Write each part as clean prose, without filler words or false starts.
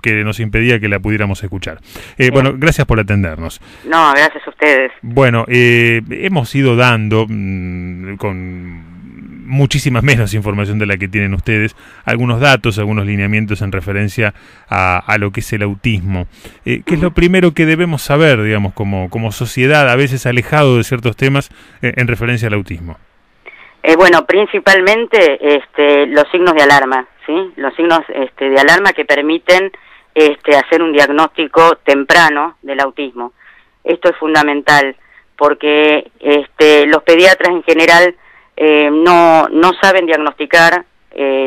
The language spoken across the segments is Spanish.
que nos impedía que la pudiéramos escuchar. Bueno, gracias por atendernos. No, gracias a ustedes. Bueno, hemos ido dando, con muchísima menos información de la que tienen ustedes, algunos datos, algunos lineamientos en referencia a lo que es el autismo. ¿Qué es lo primero que debemos saber, digamos, como sociedad, a veces alejado de ciertos temas, en referencia al autismo? Bueno, principalmente los signos de alarma, ¿sí? Los signos de alarma que permiten hacer un diagnóstico temprano del autismo. Esto es fundamental, porque los pediatras en general no saben diagnosticar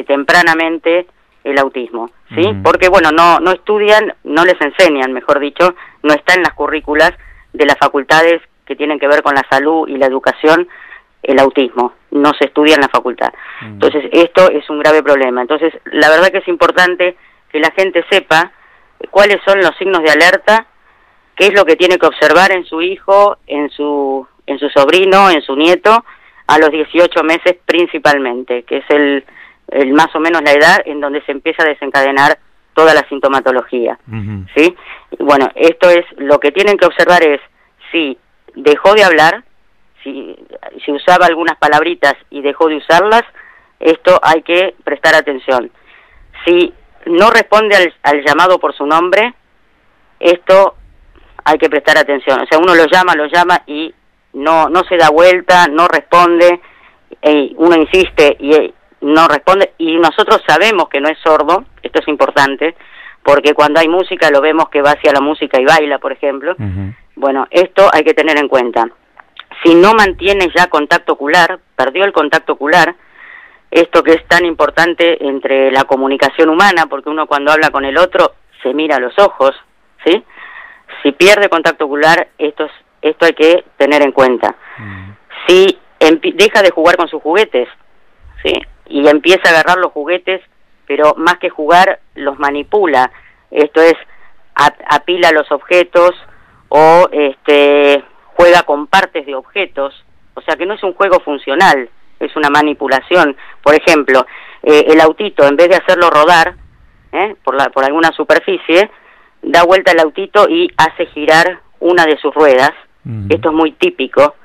tempranamente el autismo, ¿sí? Porque, bueno, no estudian, no les enseñan, mejor dicho, no está en las currículas de las facultades que tienen que ver con la salud y la educación, el autismo, no se estudia en la facultad. Entonces, esto es un grave problema. Entonces, la verdad que es importante que la gente sepa cuáles son los signos de alerta, qué es lo que tiene que observar en su hijo, en su sobrino, en su nieto, a los 18 meses principalmente, que es el más o menos la edad en donde se empieza a desencadenar toda la sintomatología, ¿sí? Bueno, esto es, lo que tienen que observar es si dejó de hablar, si usaba algunas palabritas y dejó de usarlas, esto hay que prestar atención. Si no responde al llamado por su nombre, esto hay que prestar atención. O sea, uno lo llama y no se da vuelta, no responde, uno insiste y no responde, y nosotros sabemos que no es sordo, esto es importante, porque cuando hay música lo vemos que va hacia la música y baila, por ejemplo. Bueno, esto hay que tener en cuenta. Si no mantiene ya contacto ocular, perdió el contacto ocular, esto que es tan importante entre la comunicación humana, porque uno cuando habla con el otro se mira a los ojos, ¿sí? Si pierde contacto ocular, esto hay que tener en cuenta. Si deja de jugar con sus juguetes, ¿sí? Y empieza a agarrar los juguetes, pero más que jugar, los manipula. Esto es, apila los objetos o juega con partes de objetos. O sea que no es un juego funcional, es una manipulación. Por ejemplo, el autito, en vez de hacerlo rodar por alguna superficie, da vuelta el autito y hace girar una de sus ruedas. Esto es muy típico,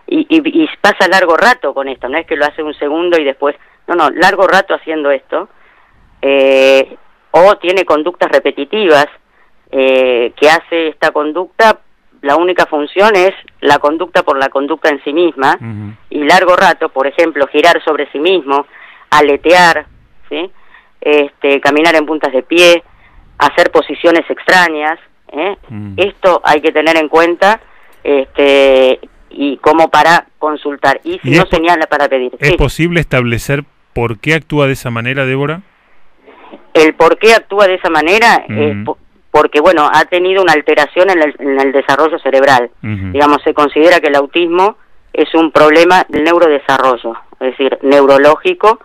y pasa largo rato con esto, no es que lo hace un segundo y después, no, largo rato haciendo esto, o tiene conductas repetitivas, que hace esta conducta, la única función es la conducta por la conducta en sí misma, y largo rato, por ejemplo, girar sobre sí mismo, aletear, ¿sí? Caminar en puntas de pie, hacer posiciones extrañas, esto hay que tener en cuenta, y como para consultar, y si no señala para pedir. ¿Es posible establecer por qué actúa de esa manera, Débora? El por qué actúa de esa manera es porque, bueno, ha tenido una alteración en el desarrollo cerebral. Digamos, se considera que el autismo es un problema del neurodesarrollo, es decir, neurológico,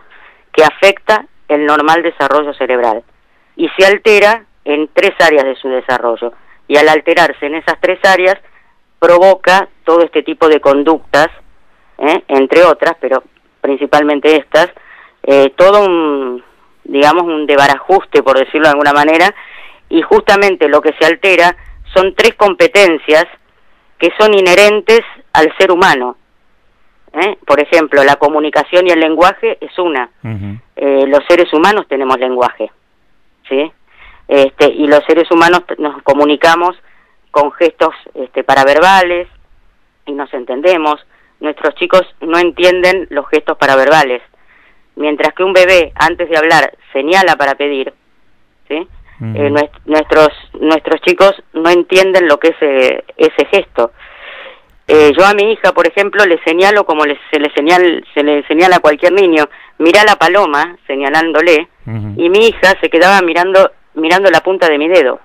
que afecta el normal desarrollo cerebral. Y se altera en 3 áreas de su desarrollo. Y al alterarse en esas 3 áreas, provoca todo este tipo de conductas, entre otras, pero principalmente estas, todo un desbarajuste, por decirlo de alguna manera, y justamente lo que se altera son 3 competencias que son inherentes al ser humano. Por ejemplo, la comunicación y el lenguaje es una. Los seres humanos tenemos lenguaje, ¿sí? Y los seres humanos nos comunicamos con gestos paraverbales y nos entendemos. Nuestros chicos no entienden los gestos paraverbales, mientras que un bebé antes de hablar señala para pedir, ¿sí? Nuestros chicos no entienden lo que es ese gesto. Yo a mi hija, por ejemplo, le señalo como se le señala a cualquier niño, mirá la paloma, señalándole, y mi hija se quedaba mirando la punta de mi dedo.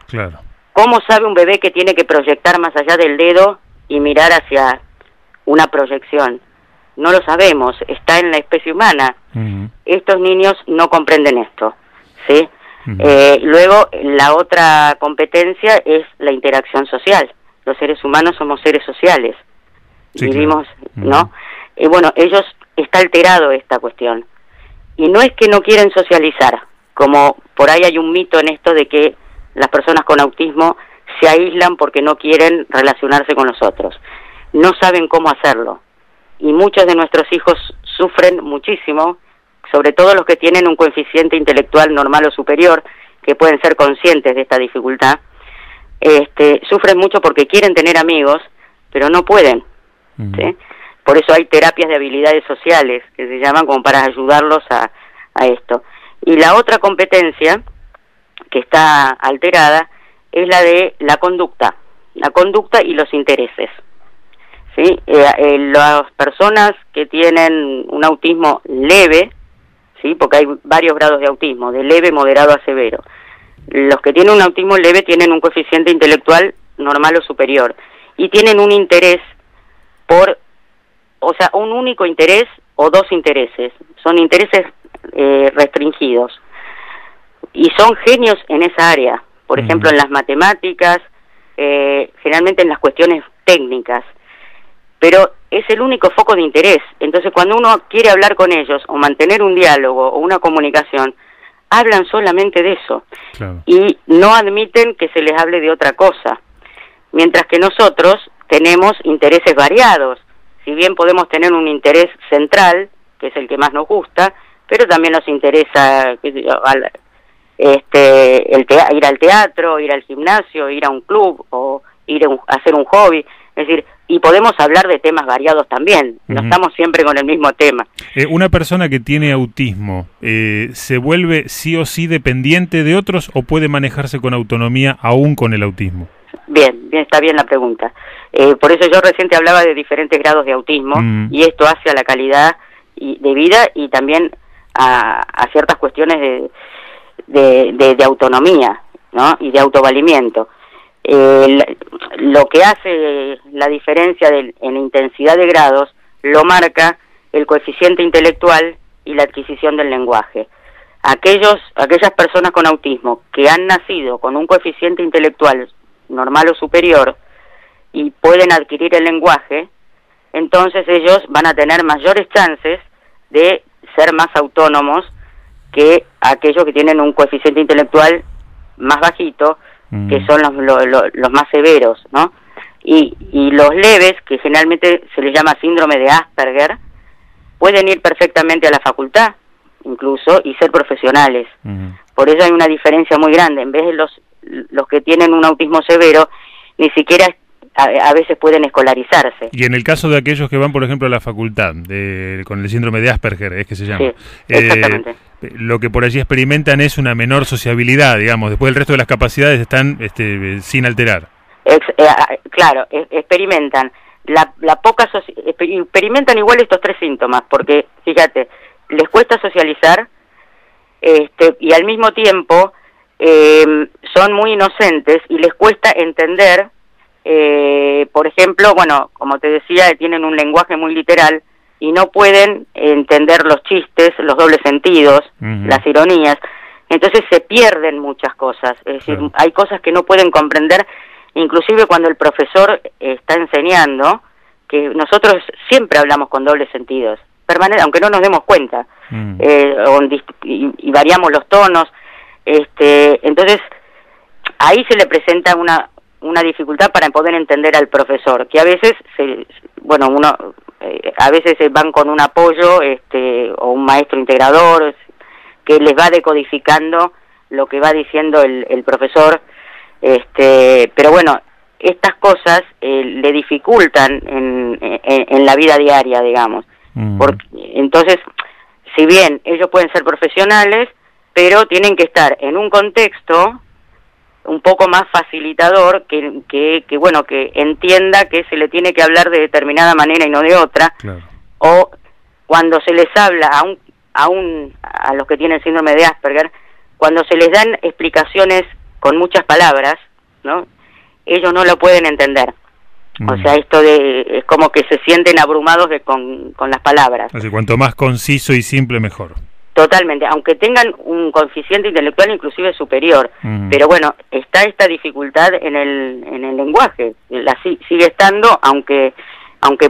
Claro. ¿Cómo sabe un bebé que tiene que proyectar más allá del dedo y mirar hacia una proyección? No lo sabemos, está en la especie humana. Estos niños no comprenden esto, ¿sí? Luego, la otra competencia es la interacción social. Los seres humanos somos seres sociales. Sí, vivimos, claro. ¿No? Bueno, está alterado esta cuestión. Y no es que no quieren socializar como por ahí hay un mito en esto de que las personas con autismo se aíslan porque no quieren relacionarse con los otros. No saben cómo hacerlo. Y muchos de nuestros hijos sufren muchísimo, sobre todo los que tienen un coeficiente intelectual normal o superior, que pueden ser conscientes de esta dificultad. Sufren mucho porque quieren tener amigos, pero no pueden. ¿Sí? Por eso hay terapias de habilidades sociales, que se llaman como para ayudarlos a esto. Y la otra competencia que está alterada es la de la conducta y los intereses. ¿Sí? Las personas que tienen un autismo leve, ¿sí? Porque hay varios grados de autismo, de leve, moderado a severo. Los que tienen un autismo leve tienen un coeficiente intelectual normal o superior y tienen un interés un único interés o dos intereses. Son intereses restringidos y son genios en esa área, por ejemplo en las matemáticas, generalmente en las cuestiones técnicas, pero es el único foco de interés. Entonces cuando uno quiere hablar con ellos o mantener un diálogo o una comunicación, hablan solamente de eso. Claro. Y no admiten que se les hable de otra cosa, mientras que nosotros tenemos intereses variados. Si bien podemos tener un interés central, que es el que más nos gusta, pero también nos interesa ir al teatro, ir al gimnasio, ir a un club o ir a hacer un hobby. Es decir, y podemos hablar de temas variados también, no estamos siempre con el mismo tema. ¿Una persona que tiene autismo se vuelve sí o sí dependiente de otros o puede manejarse con autonomía aún con el autismo? Bien, está bien la pregunta. Por eso yo recién te hablaba de diferentes grados de autismo y esto hace a la calidad de vida y también a ciertas cuestiones de autonomía, ¿no? Y de autovalimiento. Lo que hace la diferencia en intensidad de grados lo marca el coeficiente intelectual y la adquisición del lenguaje. Aquellas personas con autismo que han nacido con un coeficiente intelectual normal o superior y pueden adquirir el lenguaje, entonces ellos van a tener mayores chances de ser más autónomos que aquellos que tienen un coeficiente intelectual más bajito, que son los más severos, ¿no? Y los leves, que generalmente se les llama síndrome de Asperger, pueden ir perfectamente a la facultad, incluso, y ser profesionales. Por eso hay una diferencia muy grande. En vez de los que tienen un autismo severo, ni siquiera a veces pueden escolarizarse. Y en el caso de aquellos que van, por ejemplo, a la facultad, con el síndrome de Asperger, es que se llama. Sí, exactamente. Lo que por allí experimentan es una menor sociabilidad, digamos, después el resto de las capacidades están sin alterar. Claro, experimentan experimentan igual estos tres síntomas, porque, fíjate, les cuesta socializar y al mismo tiempo son muy inocentes y les cuesta entender, por ejemplo, bueno, como te decía, tienen un lenguaje muy literal y no pueden entender los chistes, los dobles sentidos, las ironías, entonces se pierden muchas cosas, es decir, hay cosas que no pueden comprender, inclusive cuando el profesor está enseñando, que nosotros siempre hablamos con dobles sentidos, aunque no nos demos cuenta, y variamos los tonos, entonces ahí se le presenta una dificultad para poder entender al profesor, que a veces a veces van con un apoyo o un maestro integrador que les va decodificando lo que va diciendo el profesor, pero bueno, estas cosas le dificultan en la vida diaria, digamos. Entonces, si bien ellos pueden ser profesionales, pero tienen que estar en un contexto un poco más facilitador, que entienda que se le tiene que hablar de determinada manera y no de otra, claro. O cuando se les habla a los que tienen síndrome de Asperger, cuando se les dan explicaciones con muchas palabras, ¿no? Ellos no lo pueden entender. O sea, es como que se sienten abrumados con las palabras. O sea, cuanto más conciso y simple, mejor. Totalmente, aunque tengan un coeficiente intelectual inclusive superior, pero bueno, está esta dificultad en el lenguaje, sigue estando, aunque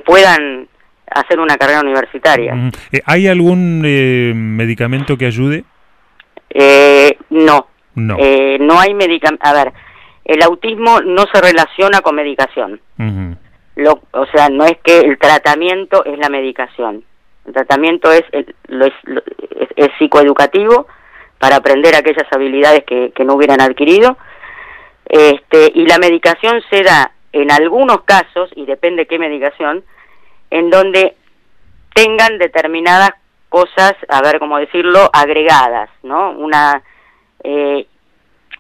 puedan hacer una carrera universitaria. ¿Hay algún medicamento que ayude? No. No. No hay medicamento. A ver, el autismo no se relaciona con medicación. O sea, no es que el tratamiento es la medicación. El tratamiento es psicoeducativo para aprender aquellas habilidades que no hubieran adquirido. Y la medicación se da en algunos casos, y depende qué medicación, en donde tengan determinadas cosas, a ver cómo decirlo, agregadas, ¿no?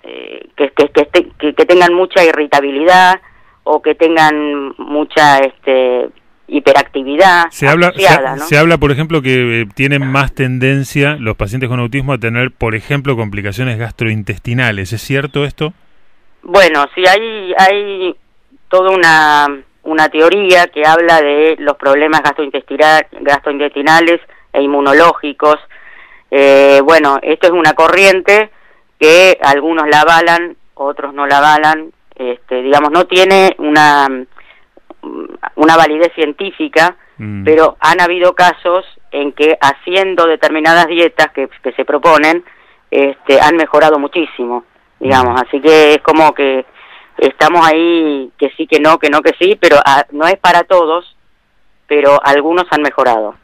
Que tengan mucha irritabilidad o que tengan mucha hiperactividad. Se habla, por ejemplo, que tienen más tendencia los pacientes con autismo a tener, por ejemplo, complicaciones gastrointestinales. ¿Es cierto esto? Bueno, sí, hay toda una teoría que habla de los problemas gastrointestinales e inmunológicos. Bueno, esto es una corriente que algunos la avalan, otros no la avalan. Digamos, no tiene una validez científica, pero han habido casos en que haciendo determinadas dietas que se proponen, han mejorado muchísimo, digamos. Así que es como que estamos ahí, que sí, que no, que sí, pero no es para todos, pero algunos han mejorado.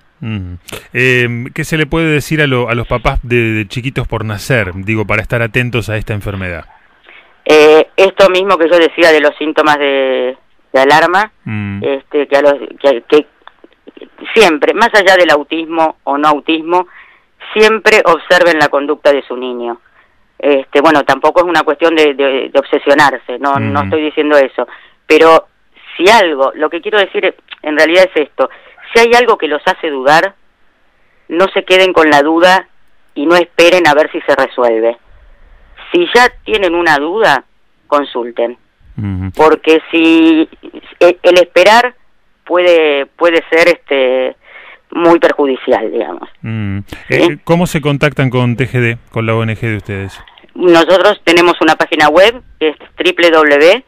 ¿Qué se le puede decir a los papás de chiquitos por nacer, digo, para estar atentos a esta enfermedad? Esto mismo que yo decía de los síntomas de alarma, que siempre, más allá del autismo o no autismo, siempre observen la conducta de su niño. Bueno, tampoco es una cuestión de obsesionarse, no estoy diciendo eso, pero si algo, lo que quiero decir en realidad es esto: si hay algo que los hace dudar, no se queden con la duda y no esperen a ver si se resuelve. Si ya tienen una duda, consulten, porque si el esperar puede ser muy perjudicial, digamos. ¿Sí? ¿Cómo se contactan con TGD, con la ONG de ustedes? Nosotros tenemos una página web que es www.tgd,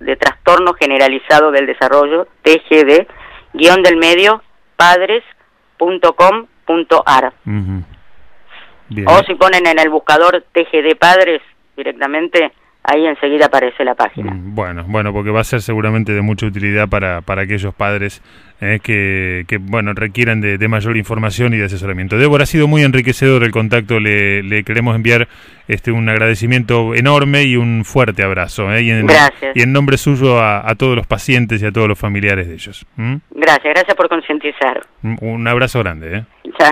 de Trastorno Generalizado del Desarrollo, tgd-del-medio padres.com.ar. O si ponen en el buscador TGD Padres directamente, ahí enseguida aparece la página. Bueno, porque va a ser seguramente de mucha utilidad para aquellos padres que requieran de mayor información y de asesoramiento. Débora, ha sido muy enriquecedor el contacto. Le queremos enviar un agradecimiento enorme y un fuerte abrazo. Gracias. Y en nombre suyo a todos los pacientes y a todos los familiares de ellos. Gracias por concientizar. Un abrazo grande.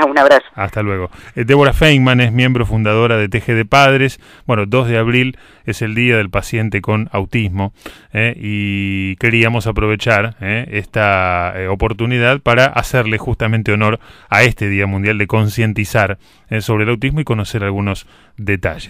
Un abrazo. Hasta luego. Débora Feynman es miembro fundadora de TGD Padres. 2 de abril es el Día del Paciente con Autismo, y queríamos aprovechar esta oportunidad para hacerle justamente honor a este Día Mundial de concientizar sobre el autismo y conocer algunos detalles.